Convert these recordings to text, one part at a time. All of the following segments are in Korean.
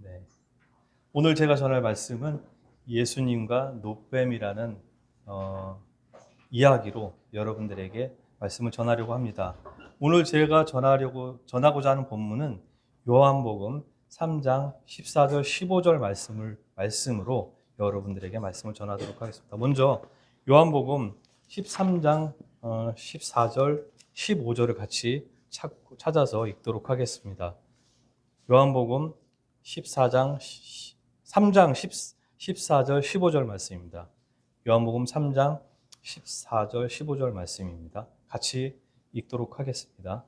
네. 오늘 제가 전할 말씀은 예수님과 노뱀이라는 이야기로 여러분들에게 말씀을 전하려고 합니다. 오늘 제가 전하고자 하는 본문은 요한복음 3장 14절 15절 말씀으로 여러분들에게 말씀을 전하도록 하겠습니다. 먼저 요한복음 13장 14절 15절을 같이 찾아서 읽도록 하겠습니다. 요한복음 14장 3장 14절 15절 말씀입니다. 요한복음 3장 14절 15절 말씀입니다. 같이 읽도록 하겠습니다.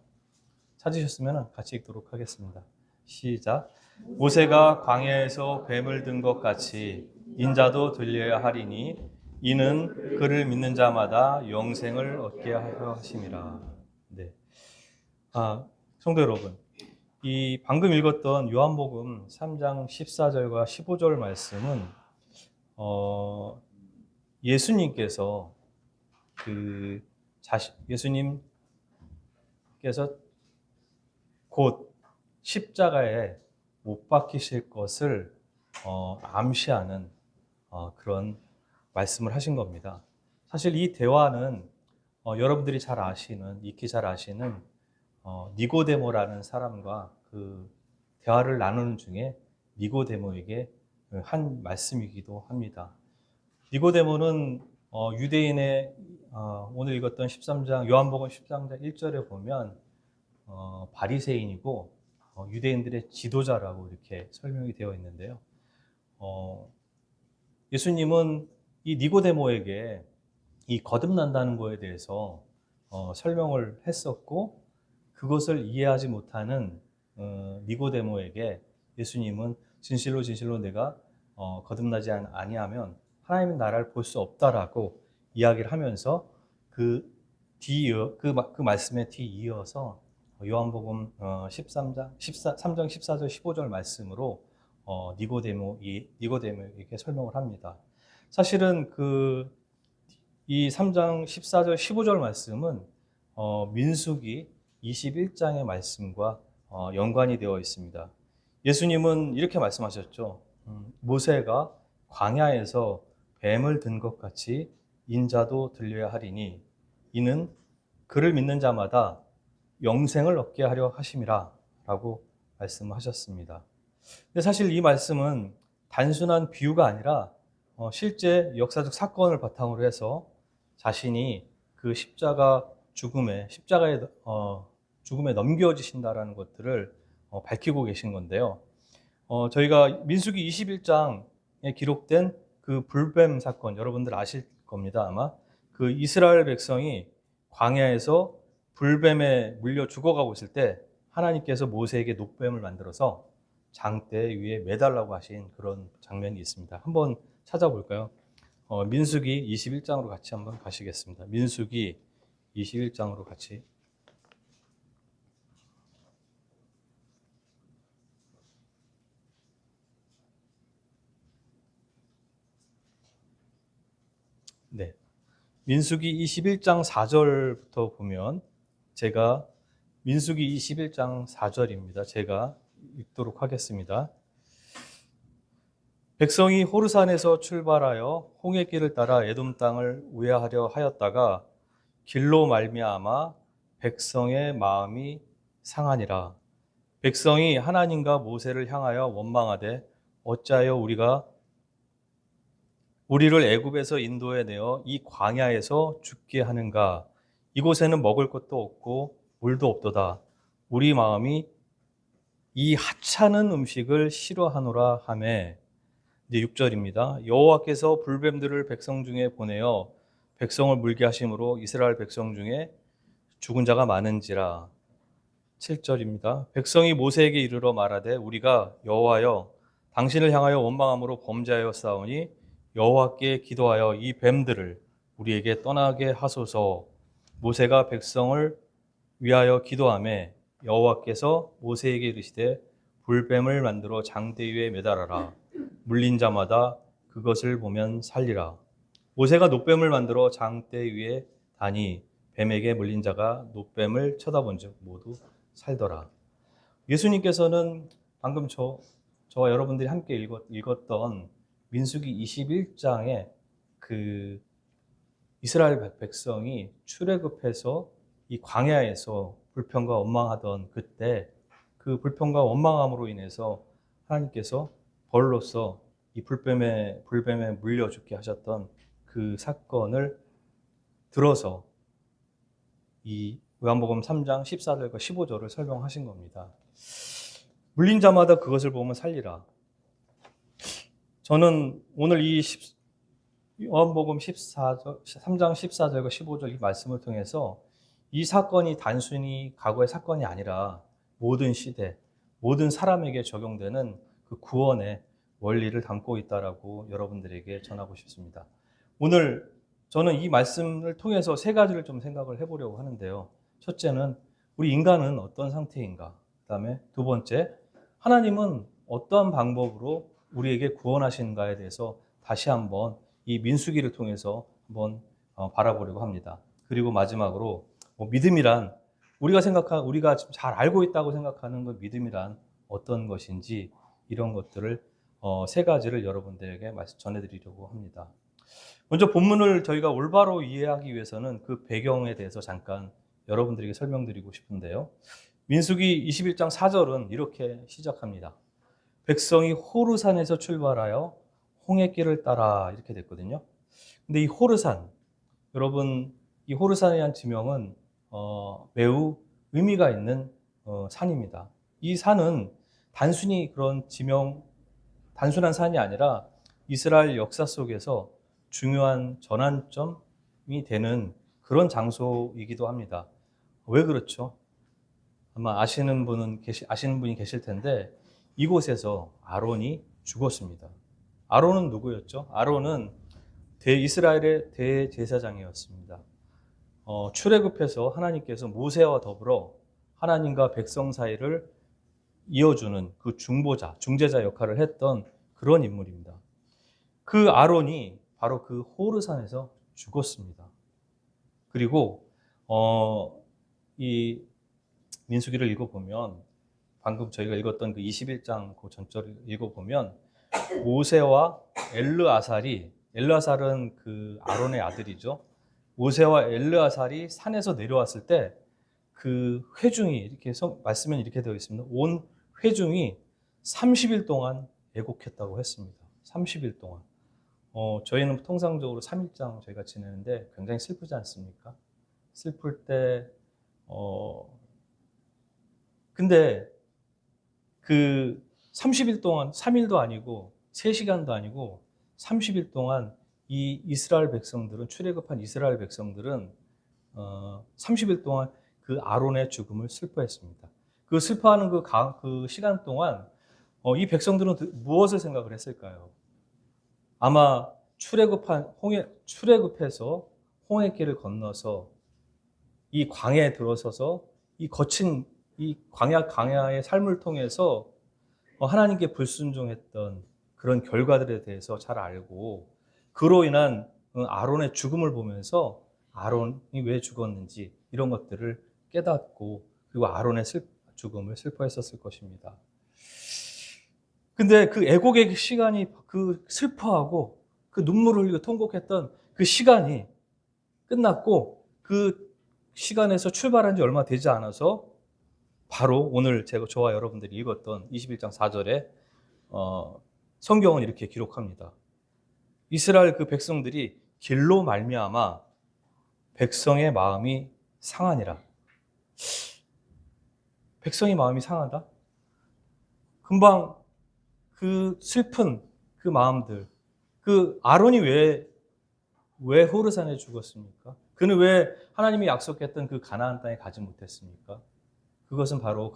찾으셨으면 같이 읽도록 하겠습니다. 시작. 모세가 광야에서 뱀을 든 것 같이 인자도 들려야 하리니 이는 그를 믿는 자마다 영생을 얻게 하려 하심이라. 네. 성도 여러분, 이 방금 읽었던 요한복음 3장 14절과 15절 말씀은 예수님께서 예수님께서 곧 십자가에 못 박히실 것을 암시하는 그런 말씀을 하신 겁니다. 사실 이 대화는 여러분들이 익히 잘 아시는 니고데모라는 사람과 그 대화를 나누는 중에 니고데모에게 한 말씀이기도 합니다. 니고데모는 유대인의 오늘 읽었던 요한복음 13장 1절에 보면 바리새인이고 유대인들의 지도자라고 이렇게 설명이 되어 있는데요. 예수님은 이 니고데모에게 이 거듭난다는 것에 대해서 설명을 했었고, 그것을 이해하지 못하는 니고데모에게 예수님은 진실로 진실로 내가 거듭나지 아니하면 하나님의 나라를 볼 수 없다라고 이야기를 하면서 그 말씀에 뒤이어서 요한복음 13장 14절 15절 말씀으로 니고데모에게 설명을 합니다. 사실은 이 3장 14절 15절 말씀은 민수기 21장의 말씀과 연관이 되어 있습니다. 예수님은 이렇게 말씀하셨죠. 모세가 광야에서 뱀을 든 것 같이 인자도 들려야 하리니 이는 그를 믿는 자마다 영생을 얻게 하려 하심이라 라고 말씀하셨습니다. 근데 사실 이 말씀은 단순한 비유가 아니라 실제 역사적 사건을 바탕으로 해서 자신이 그 십자가에 죽음에 넘겨지신다라는 것들을 밝히고 계신 건데요. 저희가 민수기 21장에 기록된 그 불뱀 사건, 여러분들 아실 겁니다. 아마 그 이스라엘 백성이 광야에서 불뱀에 물려 죽어가고 있을 때 하나님께서 모세에게 녹뱀을 만들어서 장대 위에 매달라고 하신 그런 장면이 있습니다. 한번 찾아볼까요? 민수기 21장으로 같이 한번 가시겠습니다. 민수기 21장으로 같이. 네. 민수기 21장 4절부터 보면 제가 민수기 21장 4절입니다. 제가 읽도록 하겠습니다. 백성이 호르산에서 출발하여 홍해길을 따라 에돔 땅을 우회하려 하였다가 길로 말미암아 백성의 마음이 상하니라. 백성이 하나님과 모세를 향하여 원망하되 어찌하여 우리를 애굽에서 인도해 내어 이 광야에서 죽게 하는가? 이곳에는 먹을 것도 없고 물도 없도다. 우리 마음이 이 하찮은 음식을 싫어하노라 하매. 이제 6절입니다. 여호와께서 불뱀들을 백성 중에 보내어 백성을 물게 하심으로 이스라엘 백성 중에 죽은 자가 많은지라. 7절입니다. 백성이 모세에게 이르러 말하되 우리가 여호와여 당신을 향하여 원망함으로 범죄하였사오니 여호와께 기도하여 이 뱀들을 우리에게 떠나게 하소서. 모세가 백성을 위하여 기도하매 여호와께서 모세에게 이르시되 불뱀을 만들어 장대 위에 매달아라. 물린 자마다 그것을 보면 살리라. 모세가 노뱀을 만들어 장대 위에 다니 뱀에게 물린 자가 노뱀을 쳐다본즉 모두 살더라. 예수님께서는 방금 저와 여러분들이 함께 읽었던 민수기 21장에 그 이스라엘 백성이 출애굽해서 이 광야에서 불평과 원망하던 그때 그 불평과 원망함으로 인해서 하나님께서 벌로서 이 불뱀에 물려 죽게 하셨던 그 사건을 들어서 이 요한복음 3장 14절과 15절을 설명하신 겁니다. 물린 자마다 그것을 보면 살리라. 저는 오늘 이 요한복음 3장 14절과 15절 이 말씀을 통해서 이 사건이 단순히 과거의 사건이 아니라 모든 시대, 모든 사람에게 적용되는 그 구원의 원리를 담고 있다라고 여러분들에게 전하고 싶습니다. 오늘 저는 이 말씀을 통해서 세 가지를 좀 생각을 해보려고 하는데요. 첫째는 우리 인간은 어떤 상태인가? 그다음에 두 번째, 하나님은 어떠한 방법으로 우리에게 구원하신가에 대해서 다시 한번 이 민수기를 통해서 한번 바라보려고 합니다. 그리고 마지막으로 믿음이란 우리가 지금 잘 알고 있다고 생각하는 그 믿음이란 어떤 것인지 이런 것들을 세 가지를 여러분들에게 전해드리려고 합니다. 먼저 본문을 저희가 올바로 이해하기 위해서는 그 배경에 대해서 잠깐 여러분들에게 설명드리고 싶은데요. 민수기 21장 4절은 이렇게 시작합니다. 백성이 호르산에서 출발하여 홍해길을 따라 이렇게 됐거든요. 근데 이 호르산, 여러분 이 호르산이라는 지명은 매우 의미가 있는 산입니다. 이 산은 단순히 단순한 산이 아니라 이스라엘 역사 속에서 중요한 전환점이 되는 그런 장소이기도 합니다. 왜 그렇죠? 아마 아시는 분이 계실 텐데 이곳에서 아론이 죽었습니다. 아론은 누구였죠? 아론은 이스라엘의 대제사장이었습니다. 출애굽해서 하나님께서 모세와 더불어 하나님과 백성 사이를 이어주는 그 중재자 역할을 했던 그런 인물입니다. 그 아론이 바로 그 호르산에서 죽었습니다. 그리고 이 민수기를 읽어보면 방금 저희가 읽었던 그 21장 그 전절을 읽어보면 모세와 엘르아살은 그 아론의 아들이죠. 모세와 엘르아살이 산에서 내려왔을 때 그 회중이 이렇게 말씀은 이렇게 되어 있습니다. 온 회중이 30일 동안 애곡했다고 했습니다. 30일 동안. 저희는 통상적으로 3일장 저희가 지내는데 굉장히 슬프지 않습니까? 슬플 때 근데 그 30일 동안 3일도 아니고 3시간도 아니고 30일 동안 이 출애굽한 이스라엘 백성들은 30일 동안 그 아론의 죽음을 슬퍼했습니다. 그 슬퍼하는 그 시간 동안 이 백성들은 무엇을 생각을 했을까요? 아마 출애굽해서 홍해길을 건너서 이 광야에 들어서서 이 거친 이 광야의 삶을 통해서 하나님께 불순종했던 그런 결과들에 대해서 잘 알고 그로 인한 아론의 죽음을 보면서 아론이 왜 죽었는지 이런 것들을 깨닫고 그리고 아론의 죽음을 슬퍼했었을 것입니다. 근데 그 애곡의 시간이 그 슬퍼하고 그 눈물을 흘리고 통곡했던 그 시간이 끝났고 그 시간에서 출발한 지 얼마 되지 않아서 바로 오늘 저와 여러분들이 읽었던 21장 4절에 성경은 이렇게 기록합니다. 이스라엘 그 백성들이 길로 말미암아 백성의 마음이 상하니라. 백성의 마음이 상하다? 금방 그 슬픈 그 마음들, 그 아론이 왜 호르산에 죽었습니까? 그는 왜 하나님이 약속했던 그 가나안 땅에 가지 못했습니까? 그것은 바로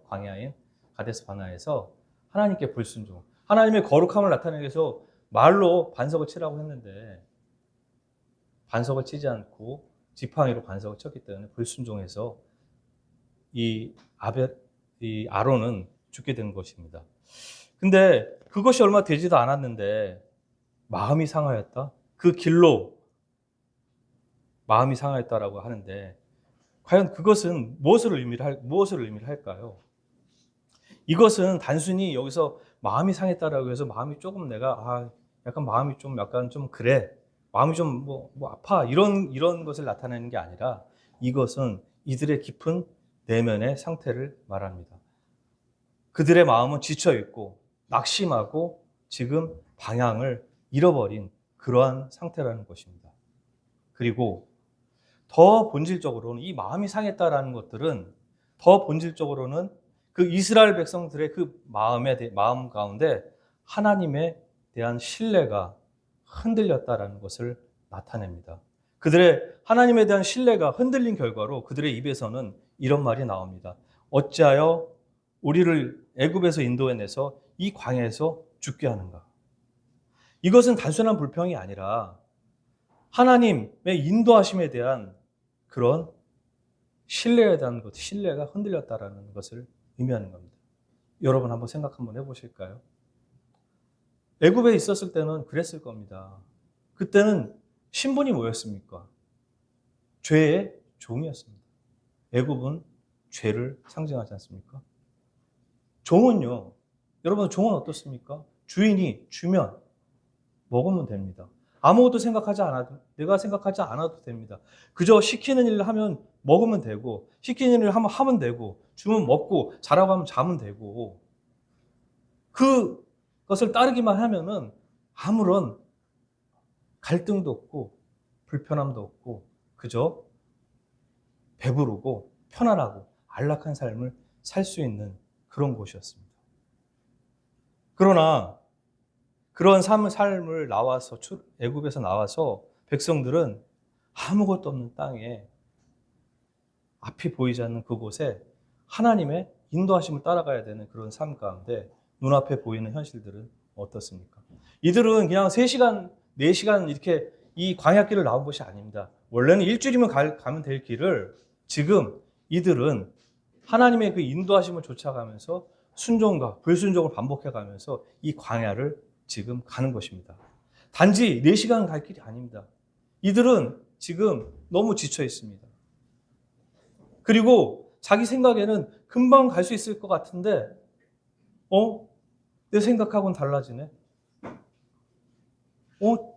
광야인 가데스 바나에서 하나님께 불순종, 하나님의 거룩함을 나타내기 위해서 말로 반석을 치라고 했는데 반석을 치지 않고 지팡이로 반석을 쳤기 때문에 불순종해서 이 아론은 죽게 된 것입니다. 근데 그것이 얼마 되지도 않았는데 마음이 상하였다? 그 길로 마음이 상하였다라고 하는데 과연 그것은 무엇을 의미할까요? 이것은 단순히 여기서 마음이 상했다라고 해서 마음이 조금 약간 마음이 좀 약간 좀 그래. 마음이 좀 뭐 아파. 이런 것을 나타내는 게 아니라 이것은 이들의 깊은 내면의 상태를 말합니다. 그들의 마음은 지쳐 있고 낙심하고 지금 방향을 잃어버린 그러한 상태라는 것입니다. 그리고 더 본질적으로는 이 마음이 상했다라는 것들은 더 본질적으로는 그 이스라엘 백성들의 그 마음 가운데 하나님에 대한 신뢰가 흔들렸다라는 것을 나타냅니다. 그들의 하나님에 대한 신뢰가 흔들린 결과로 그들의 입에서는 이런 말이 나옵니다. 어찌하여 우리를 애굽에서 인도해내서 이 광야에서 죽게 하는가? 이것은 단순한 불평이 아니라 하나님의 인도하심에 대한 그런 신뢰에 대한 것, 신뢰가 흔들렸다라는 것을 의미하는 겁니다. 여러분 한번 생각 한번 해보실까요? 애굽에 있었을 때는 그랬을 겁니다. 그때는 신분이 뭐였습니까? 죄의 종이었습니다. 애굽은 죄를 상징하지 않습니까? 종은요, 여러분 종은 어떻습니까? 주인이 주면 먹으면 됩니다. 아무것도 생각하지 않아도, 내가 생각하지 않아도 됩니다. 그저 시키는 일을 하면 먹으면 되고, 시키는 일을 하면 되고, 주면 먹고, 자라고 하면 자면 되고, 그것을 따르기만 하면은 아무런 갈등도 없고, 불편함도 없고, 그저 배부르고, 편안하고, 안락한 삶을 살 수 있는 그런 곳이었습니다. 그러나, 그런 삶을 나와서 애굽에서 나와서 백성들은 아무것도 없는 땅에 앞이 보이지 않는 그곳에 하나님의 인도하심을 따라가야 되는 그런 삶 가운데 눈앞에 보이는 현실들은 어떻습니까? 이들은 그냥 3시간, 4시간 이렇게 이 광야길을 나온 것이 아닙니다. 원래는 일주일이면 가면 될 길을 지금 이들은 하나님의 그 인도하심을 쫓아가면서 순종과 불순종을 반복해 가면서 이 광야를 지금 가는 것입니다. 단지 4시간 갈 길이 아닙니다. 이들은 지금 너무 지쳐 있습니다. 그리고 자기 생각에는 금방 갈 수 있을 것 같은데, 내 생각하고는 달라지네.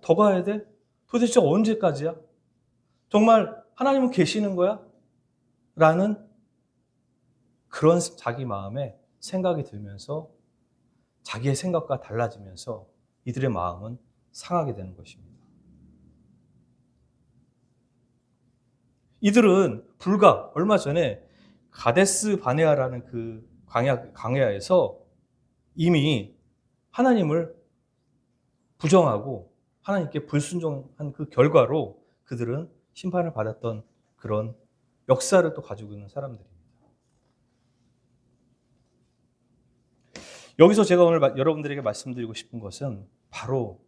더 가야 돼? 도대체 언제까지야? 정말 하나님은 계시는 거야? 라는 그런 자기 마음에 생각이 들면서 자기의 생각과 달라지면서 이들의 마음은 상하게 되는 것입니다. 이들은 불과 얼마 전에 가데스 바네아라는 그 광야에서 이미 하나님을 부정하고 하나님께 불순종한 그 결과로 그들은 심판을 받았던 그런 역사를 또 가지고 있는 사람들입니다. 여기서 제가 오늘 여러분들에게 말씀드리고 싶은 것은 바로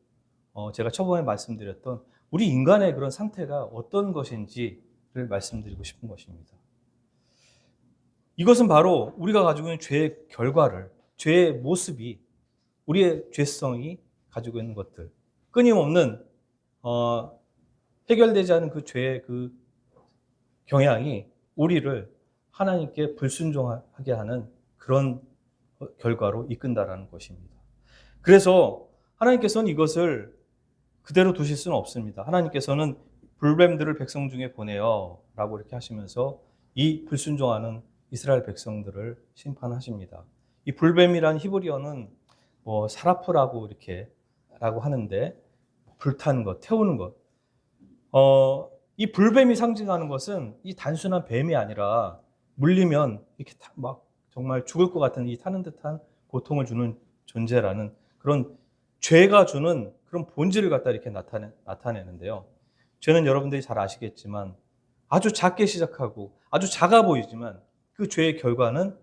제가 초반에 말씀드렸던 우리 인간의 그런 상태가 어떤 것인지를 말씀드리고 싶은 것입니다. 이것은 바로 우리가 가지고 있는 죄의 결과를, 죄의 모습이, 우리의 죄성이 가지고 있는 것들, 끊임없는 해결되지 않은 그 죄의 그 경향이 우리를 하나님께 불순종하게 하는 그런 결과로 이끈다라는 것입니다. 그래서 하나님께서는 이것을 그대로 두실 수는 없습니다. 하나님께서는 불뱀들을 백성 중에 보내요 라고 이렇게 하시면서 이 불순종하는 이스라엘 백성들을 심판하십니다. 이 불뱀이란 히브리어는 사라프라고 이렇게 라고 하는데 불타는 것, 태우는 것. 이 불뱀이 상징하는 것은 이 단순한 뱀이 아니라 물리면 이렇게 막 정말 죽을 것 같은 이 타는 듯한 고통을 주는 존재라는 그런 죄가 주는 그런 본질을 갖다 이렇게 나타내는데요. 죄는 여러분들이 잘 아시겠지만 아주 작게 시작하고 아주 작아 보이지만 그 죄의 결과는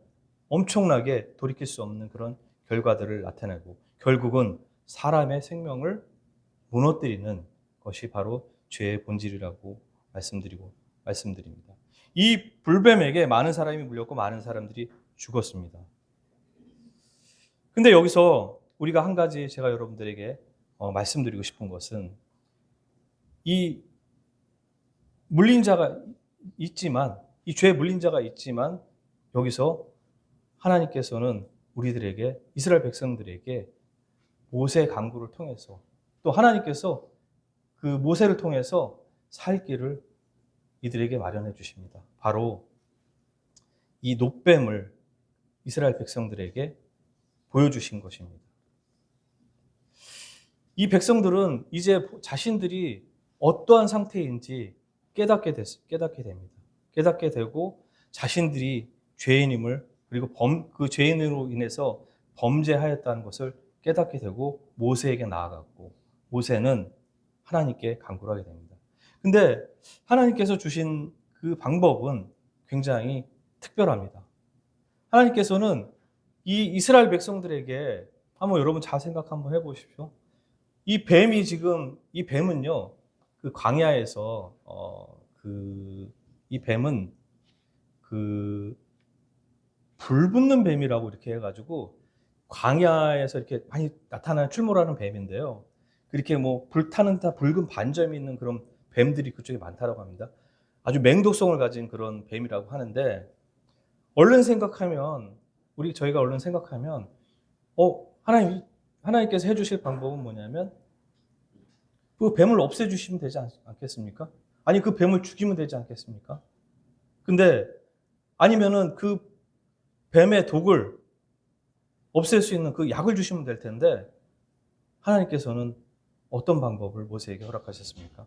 엄청나게 돌이킬 수 없는 그런 결과들을 나타내고 결국은 사람의 생명을 무너뜨리는 것이 바로 죄의 본질이라고 말씀드립니다. 이 불뱀에게 많은 사람이 물렸고 많은 사람들이 죽었습니다. 근데 여기서 우리가 한 가지 제가 여러분들에게 말씀드리고 싶은 것은 이 물린 자가 있지만 이 죄에 물린 자가 있지만 여기서 하나님께서는 우리들에게, 이스라엘 백성들에게 모세 강구를 통해서, 또 하나님께서 그 모세를 통해서 살 길을 이들에게 마련해 주십니다. 바로 이 놋뱀을 이스라엘 백성들에게 보여주신 것입니다. 이 백성들은 이제 자신들이 어떠한 상태인지 깨닫게 됩니다. 깨닫게 되고 자신들이 죄인임을, 그리고 그 죄인으로 인해서 범죄하였다는 것을 깨닫게 되고 모세에게 나아갔고, 모세는 하나님께 간구를 하게 됩니다. 근데 하나님께서 주신 그 방법은 굉장히 특별합니다. 하나님께서는 이 이스라엘 백성들에게, 한번 여러분 잘 생각 한번 해보십시오. 이 뱀은요, 그 광야에서, 이 뱀은 불 붙는 뱀이라고 이렇게 해가지고, 광야에서 이렇게 많이 나타나는 출몰하는 뱀인데요. 그렇게 뭐 불타는 다 붉은 반점이 있는 그런 뱀들이 그쪽에 많다고 합니다. 아주 맹독성을 가진 그런 뱀이라고 하는데, 저희가 얼른 생각하면, 하나님께서 해주실 방법은 뭐냐면, 그 뱀을 없애주시면 되지 않겠습니까? 아니, 그 뱀을 죽이면 되지 않겠습니까? 근데, 아니면은 그 뱀의 독을 없앨 수 있는 그 약을 주시면 될 텐데, 하나님께서는 어떤 방법을 모세에게 허락하셨습니까?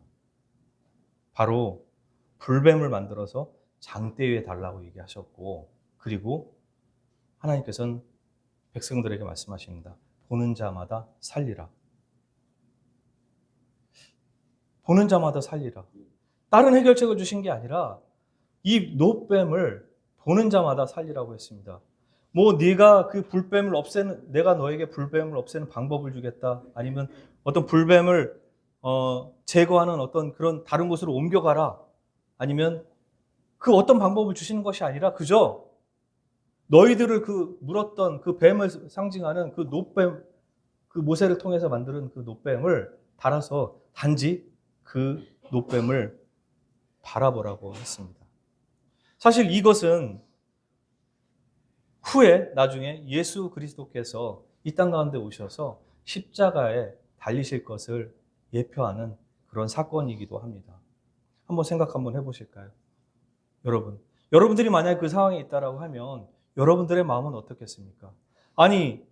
바로 불뱀을 만들어서 장대 위에 달라고 얘기하셨고, 그리고 하나님께서는 백성들에게 말씀하십니다. 보는 자마다 살리라. 보는 자마다 살리라. 다른 해결책을 주신 게 아니라 이 놋뱀을 보는 자마다 살리라고 했습니다. 뭐 내가 너에게 불뱀을 없애는 방법을 주겠다. 아니면 어떤 불뱀을 제거하는 어떤 그런 다른 곳으로 옮겨가라. 아니면 그 어떤 방법을 주시는 것이 아니라 그저 너희들을 물었던 그 뱀을 상징하는 그 놋뱀, 그 모세를 통해서 만드는 그 놋뱀을 달아서 단지 그 놋뱀을 바라보라고 했습니다. 사실 이것은 후에 나중에 예수 그리스도께서 이 땅 가운데 오셔서 십자가에 달리실 것을 예표하는 그런 사건이기도 합니다. 한번 생각 한번 해보실까요? 여러분들이 만약에 그 상황에 있다라고 하면 여러분들의 마음은 어떻겠습니까? 아니,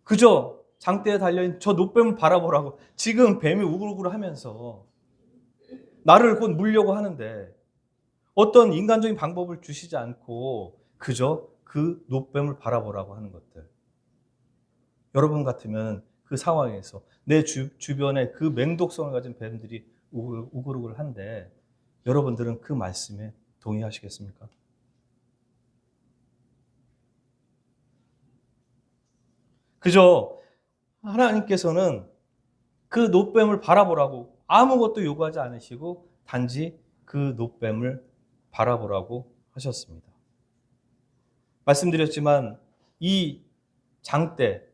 그저 장대에 달려있는 저 놋뱀을 바라보라고 지금 뱀이 우글우글 하면서 나를 곧 물려고 하는데 어떤 인간적인 방법을 주시지 않고 그저 그 놋뱀을 바라보라고 하는 것들. 여러분 같으면 그 상황에서 내 주변에 그 맹독성을 가진 뱀들이 우글우글한데 여러분들은 그 말씀에 동의하시겠습니까? 그저 하나님께서는 그 놋뱀을 바라보라고 아무것도 요구하지 않으시고 단지 그 놋뱀을 바라보라고 하셨습니다. 말씀드렸지만 이 장대에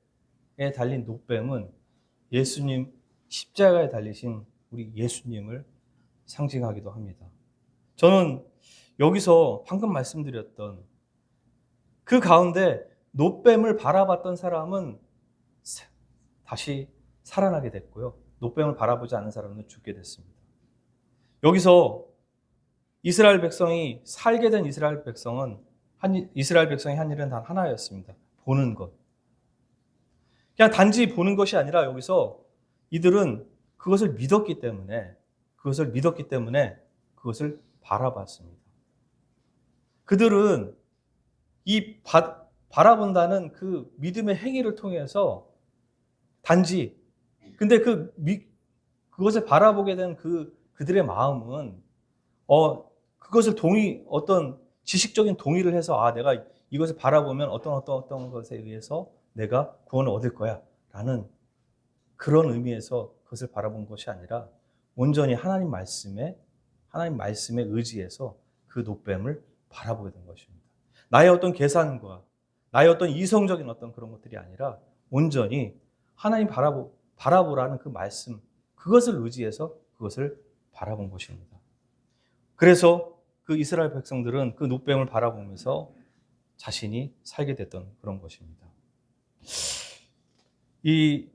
달린 놋뱀은 예수님, 십자가에 달리신 우리 예수님을 상징하기도 합니다. 저는 여기서 방금 말씀드렸던 그 가운데 놋뱀을 바라봤던 사람은 다시 살아나게 됐고요. 놋뱀을 바라보지 않은 사람은 죽게 됐습니다. 여기서 이스라엘 백성이 살게 된 이스라엘 백성이 한 일은 단 하나였습니다. 보는 것. 그냥 단지 보는 것이 아니라 여기서 이들은 그것을 믿었기 때문에 그것을 바라봤습니다. 그들은 이 바라본다는 그 믿음의 행위를 통해서 단지 근데 그것을 바라보게 된 그들의 마음은 그것을 어떤 지식적인 동의를 해서 내가 이것을 바라보면 어떤 것에 의해서 내가 구원을 얻을 거야 라는 그런 의미에서 그것을 바라본 것이 아니라 온전히 하나님 말씀에 의지해서 그 놋뱀을 바라보게 된 것입니다. 나의 어떤 계산과 나의 어떤 이성적인 어떤 그런 것들이 아니라 온전히 하나님 바라보라는 그 말씀, 그것을 의지해서 그것을 바라본 것입니다. 그래서 그 이스라엘 백성들은 그 놋뱀을 바라보면서 자신이 살게 됐던 그런 것입니다. 이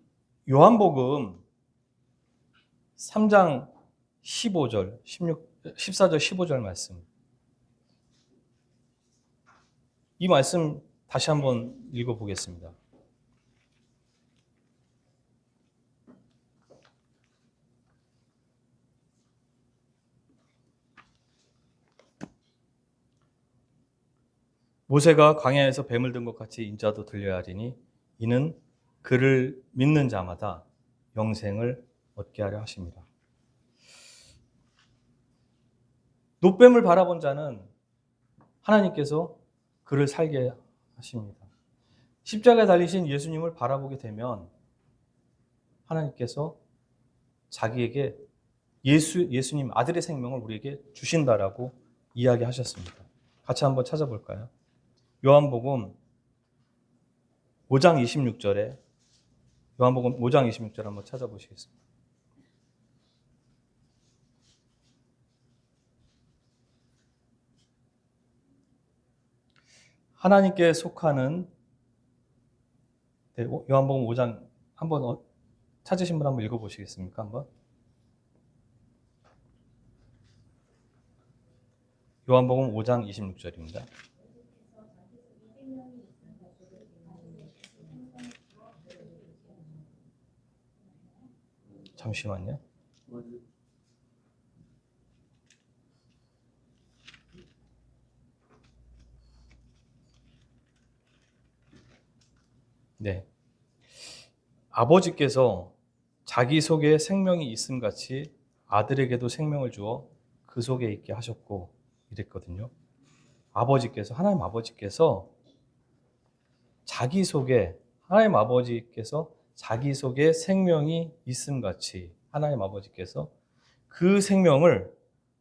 요한복음 3장 15절, 14절, 15절 말씀. 이 말씀 다시 한번 읽어보겠습니다. 모세가 광야에서 뱀을 든 것 같이 인자도 들려야 하리니 이는 그를 믿는 자마다 영생을 얻게 하려 하십니다. 놋뱀을 바라본 자는 하나님께서 그를 살게 하십니다. 십자가에 달리신 예수님을 바라보게 되면 하나님께서 자기에게 예수님 아들의 생명을 우리에게 주신다라고 이야기하셨습니다. 같이 한번 찾아볼까요? 요한복음 5장 26절에 요한복음 5장 26절 한번 찾아보시겠습니다. 하나님께 속하는 요한복음 5장 한번 찾으신 분 한번 읽어보시겠습니까? 한번 요한복음 5장 26절입니다. 잠시만요. 네. 아버지께서 자기 속에 생명이 있음 같이 아들에게도 생명을 주어 그 속에 있게 하셨고 이랬거든요. 하나님 아버지께서 하나님 아버지께서 자기 속에 생명이 있음 같이 하나님 아버지께서 그 생명을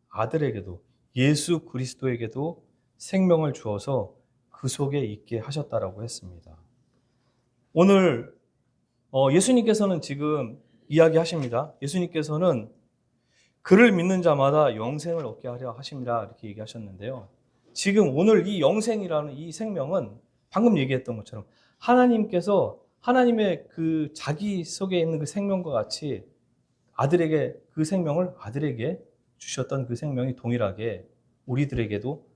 아들에게도 예수 그리스도에게도 생명을 주어서 그 속에 있게 하셨다라고 했습니다. 오늘 예수님께서는 지금 이야기하십니다. 예수님께서는 그를 믿는 자마다 영생을 얻게 하려 하십니다. 이렇게 얘기하셨는데요. 지금 오늘 이 영생이라는 이 생명은 방금 얘기했던 것처럼 하나님께서 하나님의 그 자기 속에 있는 그 생명과 같이 그 생명을 아들에게 주셨던 그 생명이 동일하게 우리들에게도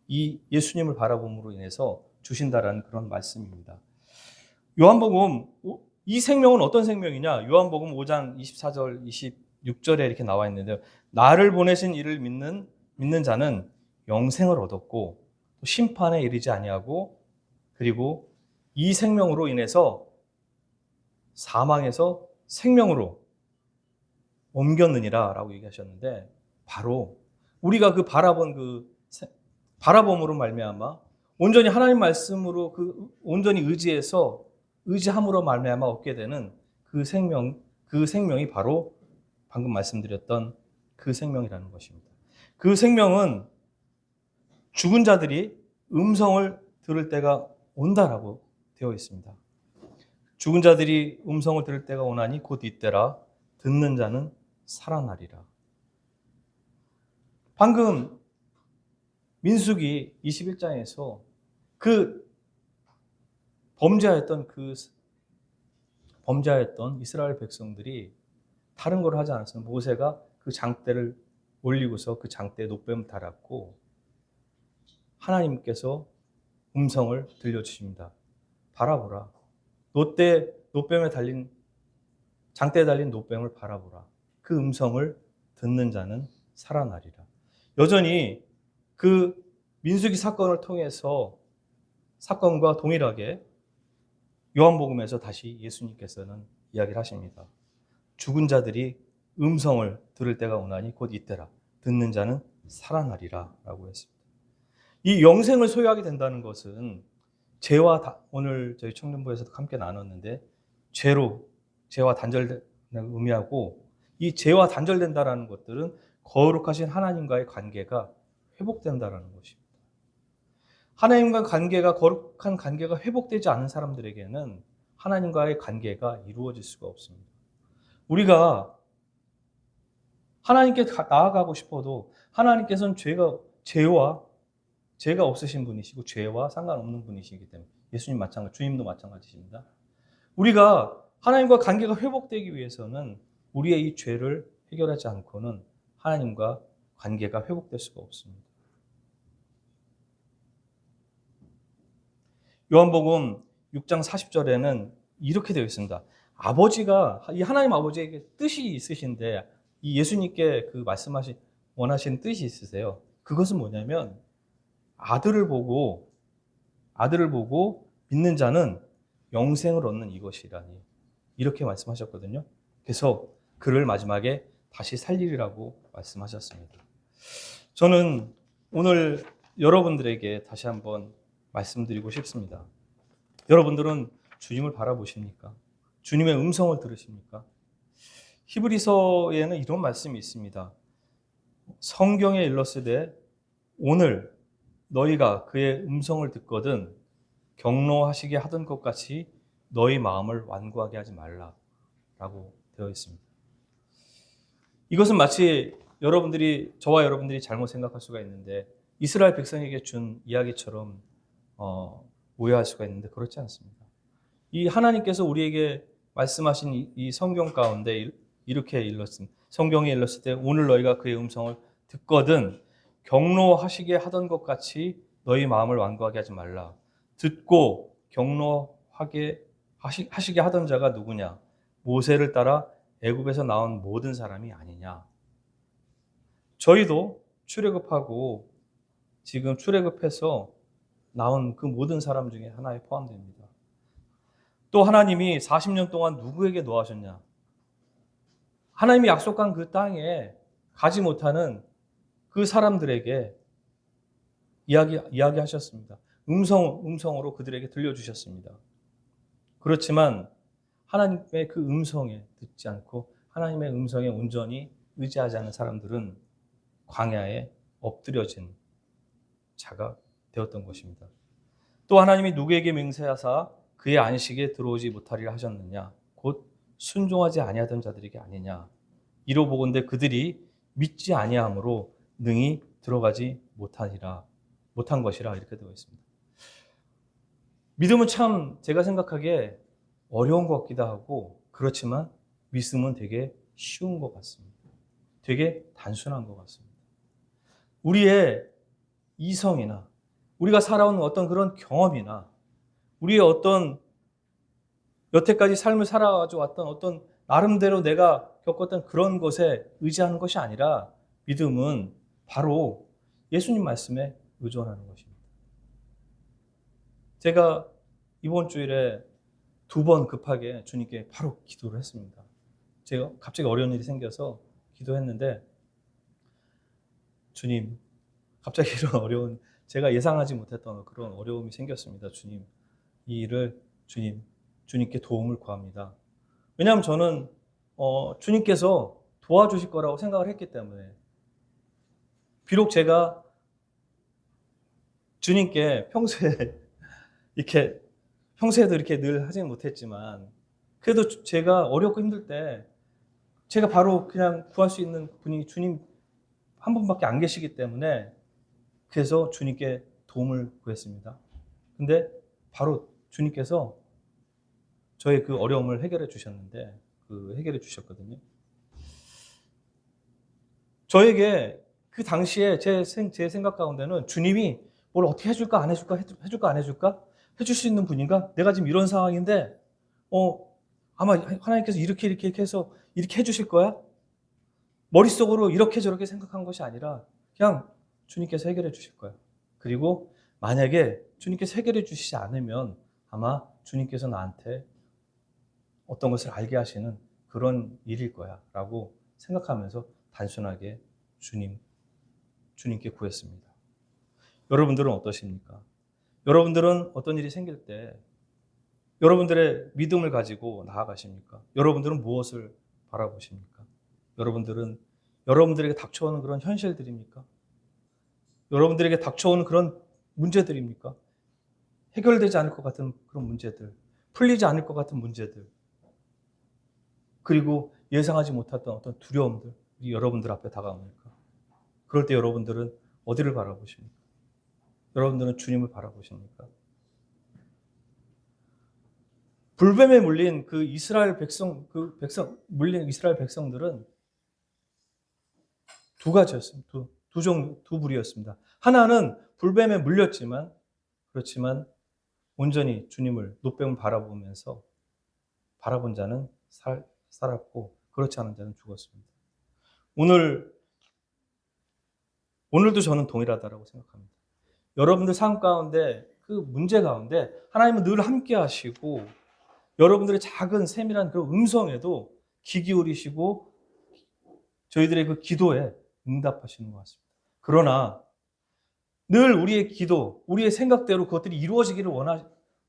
이 예수님을 바라봄으로 인해서 주신다라는 그런 말씀입니다. 요한복음 이 생명은 어떤 생명이냐? 요한복음 5장 24절, 26절에 이렇게 나와 있는데요. 나를 보내신 이를 믿는 자는 영생을 얻었고 심판에 이르지 아니하고 그리고 이 생명으로 인해서 사망에서 생명으로 옮겼느니라 라고 얘기하셨는데 바로 우리가 그 바라봄으로 말미암아 온전히 하나님 말씀으로 온전히 의지함으로 말미암아 얻게 되는 그 생명이 바로 방금 말씀드렸던 그 생명이라는 것입니다. 그 생명은 죽은 자들이 음성을 들을 때가 온다라고 되어 있습니다. 죽은 자들이 음성을 들을 때가 오나니 곧 이때라 듣는 자는 살아나리라. 방금 민수기 21장에서 범죄하였던 이스라엘 백성들이 다른 걸 하지 않았습니다. 모세가 그 장대를 올리고서 그 장대에 놋뱀을 달았고 하나님께서 음성을 들려주십니다. 바라보라. 장대에 달린 놋뱀을 바라보라. 그 음성을 듣는 자는 살아나리라. 여전히 그 민수기 사건을 통해서 사건과 동일하게 요한복음에서 다시 예수님께서는 이야기를 하십니다. 죽은 자들이 음성을 들을 때가 오나니 곧 이때라. 듣는 자는 살아나리라 라고 했습니다. 이 영생을 소유하게 된다는 것은 오늘 저희 청년부에서도 함께 나눴는데 죄와 단절되는 의미하고 이 죄와 단절된다라는 것들은 거룩하신 하나님과의 관계가 회복된다라는 것입니다. 하나님과 거룩한 관계가 회복되지 않은 사람들에게는 하나님과의 관계가 이루어질 수가 없습니다. 우리가 하나님께 나아가고 싶어도 하나님께서는 죄와 죄가 없으신 분이시고 죄와 상관없는 분이시기 때문에 예수님 마찬가지, 주님도 마찬가지십니다. 우리가 하나님과 관계가 회복되기 위해서는 우리의 이 죄를 해결하지 않고는 하나님과 관계가 회복될 수가 없습니다. 요한복음 6장 40절에는 이렇게 되어 있습니다. 아버지가, 이 하나님 아버지에게 뜻이 있으신데 이 예수님께 그 말씀하신 원하시는 뜻이 있으세요. 그것은 뭐냐면 아들을 보고 믿는 자는 영생을 얻는 이것이라니, 이렇게 말씀하셨거든요. 그래서 그를 마지막에 다시 살리리라고 말씀하셨습니다. 저는 오늘 여러분들에게 다시 한번 말씀드리고 싶습니다. 여러분들은 주님을 바라보십니까? 주님의 음성을 들으십니까? 히브리서에는 이런 말씀이 있습니다. 성경에 일렀으되 오늘 너희가 그의 음성을 듣거든 경노하시게 하던 것 같이 너희 마음을 완고하게 하지 말라라고 되어 있습니다. 이것은 마치 저와 여러분들이 잘못 생각할 수가 있는데 이스라엘 백성에게 준 이야기처럼 오해할 수가 있는데 그렇지 않습니다. 이 하나님께서 우리에게 말씀하신 이 성경 가운데 이렇게 일렀습니다. 성경에 일렀을 때 오늘 너희가 그의 음성을 듣거든 경노하시게 하던 것 같이 너희 마음을 완고하게 하지 말라. 듣고 경노하게 하시게 하던 자가 누구냐? 모세를 따라 애굽에서 나온 모든 사람이 아니냐? 저희도 출애굽하고 지금 출애굽해서 나온 그 모든 사람 중에 하나에 포함됩니다. 또 하나님이 40년 동안 누구에게 노하셨냐? 하나님이 약속한 그 땅에 가지 못하는 그 사람들에게 이야기하셨습니다. 음성으로 그들에게 들려주셨습니다. 그렇지만 하나님의 그 음성에 듣지 않고 하나님의 음성에 온전히 의지하지 않은 사람들은 광야에 엎드려진 자가 되었던 것입니다. 또 하나님이 누구에게 맹세하사 그의 안식에 들어오지 못하리라 하셨느냐? 곧 순종하지 아니하던 자들에게 아니냐? 이로 보건대 그들이 믿지 아니함으로 능히 들어가지 못한 것이라 이렇게 되어 있습니다. 믿음은 참 제가 생각하기에 어려운 것 같기도 하고 그렇지만 믿음은 되게 쉬운 것 같습니다. 되게 단순한 것 같습니다. 우리의 이성이나 우리가 살아온 어떤 그런 경험이나 우리의 어떤 여태까지 삶을 살아가지고 왔던 어떤 나름대로 내가 겪었던 그런 것에 의지하는 것이 아니라 믿음은 바로 예수님 말씀에 의존하는 것입니다. 제가 이번 주일에 2번 급하게 주님께 바로 기도를 했습니다. 제가 갑자기 어려운 일이 생겨서 기도했는데 주님, 갑자기 이런 제가 예상하지 못했던 그런 어려움이 생겼습니다. 주님, 이 일을 주님께 도움을 구합니다. 왜냐하면 저는 주님께서 도와주실 거라고 생각을 했기 때문에 비록 제가 주님께 평소에도 이렇게 늘 하지는 못했지만 그래도 제가 어렵고 힘들 때 제가 바로 그냥 구할 수 있는 분이 주님 한 분밖에 안 계시기 때문에 그래서 주님께 도움을 구했습니다. 근데 바로 주님께서 저의 그 어려움을 해결해 주셨거든요. 저에게 그 당시에 제 생각 가운데는 주님이 뭘 어떻게 해줄까 안 해줄까 해줄 수 있는 분인가? 내가 지금 이런 상황인데 아마 하나님께서 이렇게 해서 이렇게 해주실 거야? 머릿속으로 이렇게 저렇게 생각한 것이 아니라 그냥 주님께서 해결해 주실 거야. 그리고 만약에 주님께서 해결해 주시지 않으면 아마 주님께서 나한테 어떤 것을 알게 하시는 그런 일일 거야 라고 생각하면서 단순하게 주님께 구했습니다. 여러분들은 어떠십니까? 여러분들은 어떤 일이 생길 때 여러분들의 믿음을 가지고 나아가십니까? 여러분들은 무엇을 바라보십니까? 여러분들은 여러분들에게 닥쳐오는 그런 현실들입니까? 여러분들에게 닥쳐오는 그런 문제들입니까? 해결되지 않을 것 같은 그런 문제들, 풀리지 않을 것 같은 문제들, 그리고 예상하지 못했던 어떤 두려움들이 여러분들 앞에 다가옵니까? 그럴 때 여러분들은 어디를 바라보십니까? 여러분들은 주님을 바라보십니까? 불뱀에 물린 그 이스라엘 물린 이스라엘 백성들은 두 가지였습니다. 두 부류였습니다. 하나는 불뱀에 물렸지만, 그렇지만 온전히 주님을, 노뱀을 바라보면서 바라본 자는 살았고, 그렇지 않은 자는 죽었습니다. 오늘도 저는 동일하다고 생각합니다. 여러분들 삶 가운데, 그 문제 가운데 하나님은 늘 함께 하시고, 여러분들의 작은 세밀한 그 음성에도 귀 기울이시고 저희들의 그 기도에 응답하시는 것 같습니다. 그러나 늘 우리의 기도, 우리의 생각대로 그것들이 이루어지기를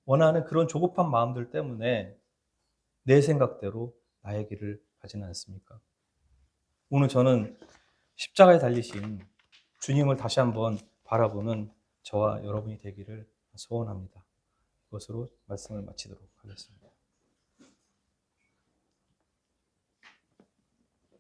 원하는 그런 조급한 마음들 때문에 내 생각대로 나의 길을 가지는 않습니까? 오늘 저는 십자가에 달리신 주님을 다시 한번 바라보는 저와 여러분이 되기를 소원합니다. 이것으로 말씀을 마치도록 하겠습니다.